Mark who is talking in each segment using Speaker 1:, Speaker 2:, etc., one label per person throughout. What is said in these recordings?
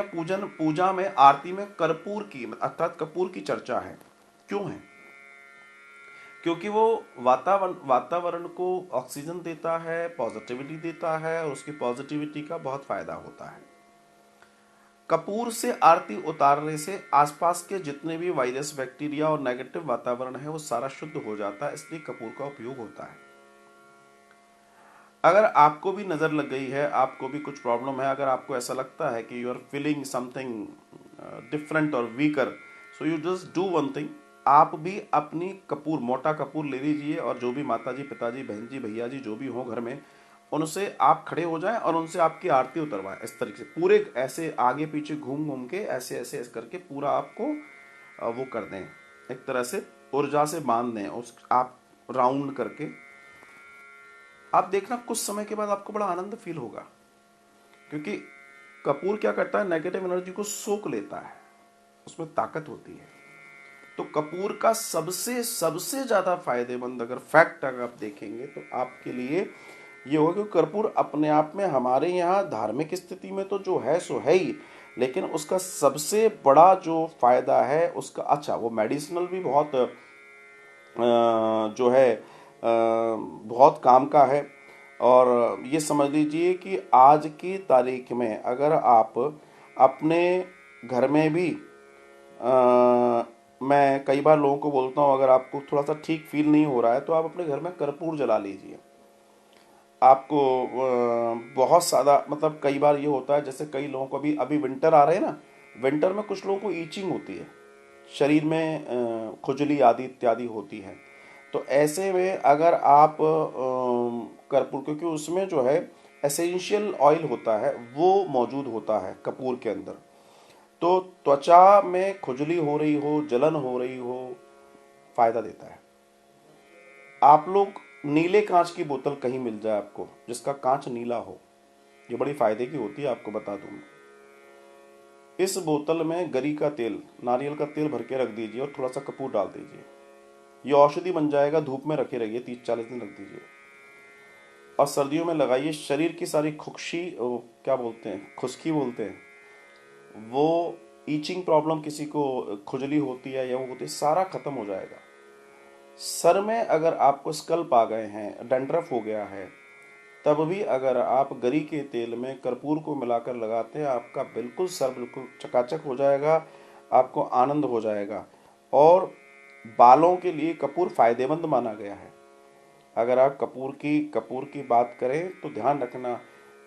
Speaker 1: या पूजा में आरती में कर्पूर की अर्थात कपूर की चर्चा है। क्यों है? क्योंकि वो वातावरण को ऑक्सीजन देता है, पॉजिटिविटी देता है, और उसकी पॉजिटिविटी का बहुत फायदा होता है। कपूर से आरती उतारने से आसपास के जितने भी वायरस, बैक्टीरिया और नेगेटिव वातावरण है वो सारा शुद्ध हो जाता है, इसलिए कपूर का उपयोग होता है। अगर आपको भी नजर लग गई है, आपको भी कुछ प्रॉब्लम है, अगर आपको ऐसा लगता है कि you are feeling something different और weaker, so you just do one thing, आप भी अपनी कपूर, मोटा कपूर ले लीजिए, और जो भी माताजी, पिताजी, बहन जी, भैया जी जो भी हो घर में, उनसे आप खड़े हो जाएं और उनसे आपकी आरती उतरवाएं। इस तरीके से पूरे ऐसे आगे पीछे घूम घूम के ऐसे ऐसे करके पूरा आपको वो कर दें, एक तरह से ऊर्जा से बांध दें उस, आप राउंड करके। आप देखना कुछ समय के बाद आपको बड़ा आनंद फील होगा, क्योंकि कपूर क्या करता है, नेगेटिव एनर्जी को सोख लेता है, उसमें ताकत होती है। तो कपूर का सबसे सबसे ज्यादा फायदेमंद अगर फैक्ट अगर आप देखेंगे तो आपके लिए ये होगा कि कपूर अपने आप में हमारे यहाँ धार्मिक स्थिति में तो जो है सो है ही, लेकिन उसका सबसे बड़ा जो फायदा है उसका, अच्छा वो मेडिसिनल भी बहुत जो है बहुत काम का है। और ये समझ लीजिए कि आज की तारीख में अगर आप अपने घर में भी मैं कई बार लोगों को बोलता हूँ, अगर आपको थोड़ा सा ठीक फील नहीं हो रहा है तो आप अपने घर में कर्पूर जला लीजिए। आपको बहुत ज़्यादा, मतलब कई बार ये होता है, जैसे कई लोगों को अभी विंटर आ रहे हैं ना, विंटर में कुछ लोगों को ईचिंग होती है, शरीर में खुजली आदि इत्यादि होती है। तो ऐसे में अगर आप कर्पूर, क्योंकि उसमें जो है एसेंशियल ऑयल होता है वो मौजूद होता है कपूर के अंदर, तो त्वचा में खुजली हो रही हो, जलन हो रही हो, फायदा देता है। आप लोग नीले कांच की बोतल कहीं मिल जाए आपको जिसका कांच नीला हो, ये बड़ी फायदे की होती है, आपको बता दूं। इस बोतल में गरी का तेल, नारियल का तेल भर के रख दीजिए और थोड़ा सा कपूर डाल दीजिए, ये औषधि बन जाएगा। धूप में रखे रहिए, 30-40 दिन रख दीजिए, और सर्दियों में लगाइए। शरीर की सारी खुशी, क्या बोलते हैं, खुश्की बोलते हैं, वो ईचिंग प्रॉब्लम, किसी को खुजली होती है या वो होती है, सारा खत्म हो जाएगा। सर में अगर आपको स्कल्प आ गए हैं, डैंड्रफ हो गया है, तब भी अगर आप गरी के तेल में कर्पूर को मिलाकर लगाते हैं, आपका बिल्कुल सर बिल्कुल चकाचक हो जाएगा, आपको आनंद हो जाएगा। और बालों के लिए कपूर फायदेमंद माना गया है। अगर आप कपूर की बात करें तो ध्यान रखना,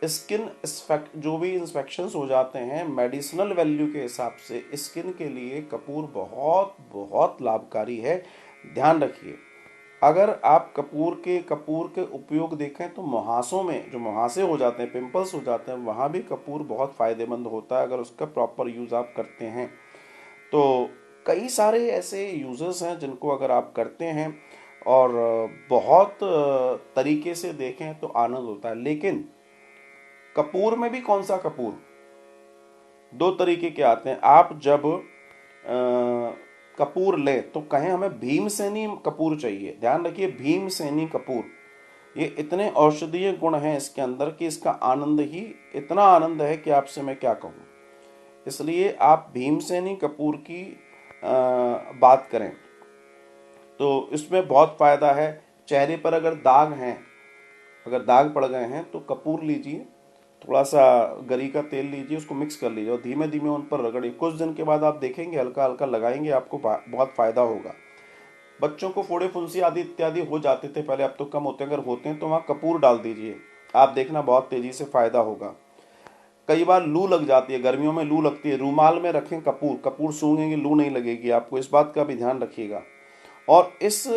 Speaker 1: स्किन जो भी इंस्पेक्शंस हो जाते हैं मेडिसिनल वैल्यू के हिसाब से, स्किन के लिए कपूर बहुत बहुत लाभकारी है, ध्यान रखिए। अगर आप कपूर के उपयोग देखें तो मुहासों में जो मुहासे हो जाते हैं, पिंपल्स हो जाते हैं, वहाँ भी कपूर बहुत फायदेमंद होता है अगर उसका प्रॉपर यूज़ आप करते हैं। तो कई सारे ऐसे यूज़र्स हैं जिनको अगर आप करते हैं और बहुत तरीके से देखें तो आनंद होता है। लेकिन कपूर में भी कौन सा कपूर, दो तरीके के आते हैं। आप जब कपूर लें तो कहें हमें भीमसेनी कपूर चाहिए, ध्यान रखिए भीमसेनी कपूर, ये इतने औषधीय गुण हैं इसके अंदर कि इसका आनंद ही इतना आनंद है कि आपसे मैं क्या कहूँ। इसलिए आप भीमसेनी कपूर की बात करें तो इसमें बहुत फायदा है। चेहरे पर अगर दाग हैं, अगर दाग पड़ गए हैं तो कपूर लीजिए, थोड़ा सा गरी का तेल लीजिए, उसको मिक्स कर लीजिए और धीमे धीमे उन पर रगड़िए। कुछ दिन के बाद आप देखेंगे हल्का हल्का लगाएंगे, आपको बहुत फायदा होगा। बच्चों को फोड़े फुंसी आदि इत्यादि हो जाते थे पहले, अब तो कम होते हैं, अगर होते हैं तो वहाँ कपूर डाल दीजिए, आप देखना बहुत तेजी से फायदा होगा। कई बार लू लग जाती है, गर्मियों में लू लगती है, रूमाल में रखें कपूर, कपूर सूंघेंगे लू नहीं लगेगी आपको, इस बात का भी ध्यान रखिएगा। और इस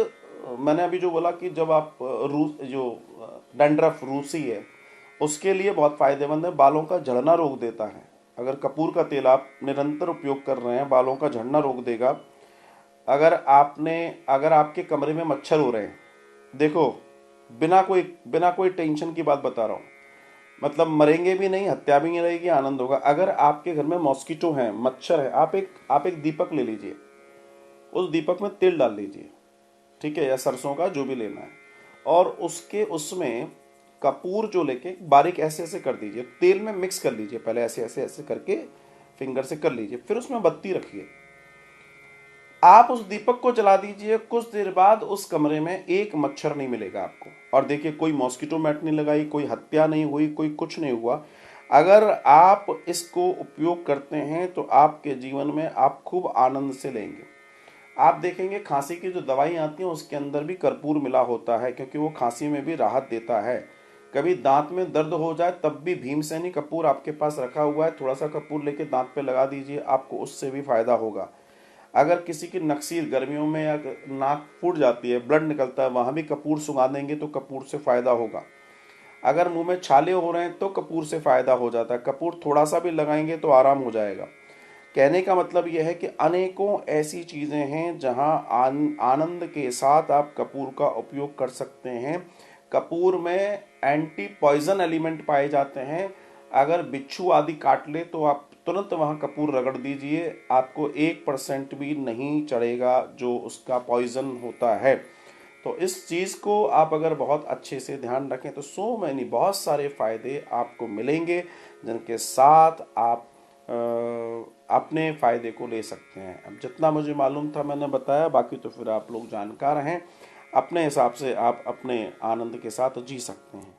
Speaker 1: मैंने अभी जो बोला कि जब आप जो डैंड्रफ रूसी है उसके लिए बहुत फायदेमंद है, बालों का झड़ना रोक देता है। अगर कपूर का तेल आप निरंतर उपयोग कर रहे हैं, बालों का झड़ना रोक देगा। अगर आपके कमरे में मच्छर हो रहे हैं, देखो बिना कोई टेंशन की बात बता रहा हूँ, मतलब मरेंगे भी नहीं, हत्या भी नहीं रहेगी, आनंद होगा। अगर आपके घर में मॉस्किटो है, मच्छर है, आप एक दीपक ले लीजिए, उस दीपक में तेल डाल लीजिए, ठीक है, या सरसों का जो भी लेना है, और उसमें कपूर जो लेके बारीक ऐसे ऐसे कर दीजिए, तेल में मिक्स कर लीजिए पहले, ऐसे ऐसे ऐसे करके फिंगर से कर लीजिए, फिर उसमें बत्ती रखिए, आप उस दीपक को जला दीजिए। कुछ देर बाद उस कमरे में एक मच्छर नहीं मिलेगा आपको। और देखिए, कोई मॉस्किटो मैट नहीं लगाई, कोई हत्या नहीं हुई, कोई कुछ नहीं हुआ। अगर आप इसको उपयोग करते हैं तो आपके जीवन में आप खूब आनंद से लेंगे। आप देखेंगे खांसी की जो दवाई आती है उसके अंदर भी कर्पूर मिला होता है, क्योंकि वो खांसी में भी राहत देता है। कभी दांत में दर्द हो जाए तब भी भीमसेनी कपूर आपके पास रखा हुआ है, थोड़ा सा कपूर लेके दांत पे लगा दीजिए, आपको उससे भी फायदा होगा। अगर किसी की नक्सीर गर्मियों में या नाक फूट जाती है, ब्लड निकलता है, वहां भी कपूर सुंघा देंगे तो कपूर से फायदा होगा। अगर मुंह में छाले हो रहे हैं तो कपूर से फायदा हो जाता है, कपूर थोड़ा सा भी लगाएंगे तो आराम हो जाएगा। कहने का मतलब यह है कि अनेकों ऐसी चीजें हैं जहां आनंद के साथ आप कपूर का उपयोग कर सकते हैं। कपूर में एंटी पॉइजन एलिमेंट पाए जाते हैं। अगर बिच्छू आदि काट ले तो आप तुरंत वहां कपूर रगड़ दीजिए, आपको 1% भी नहीं चढ़ेगा जो उसका पॉइजन होता है। तो इस चीज़ को आप अगर बहुत अच्छे से ध्यान रखें तो सो मैनी बहुत सारे फायदे आपको मिलेंगे, जिनके साथ आप अपने फ़ायदे को ले सकते हैं। अब जितना मुझे मालूम था मैंने बताया, बाकी तो फिर आप लोग जानकार हैं, अपने हिसाब से आप अपने आनंद के साथ जी सकते हैं।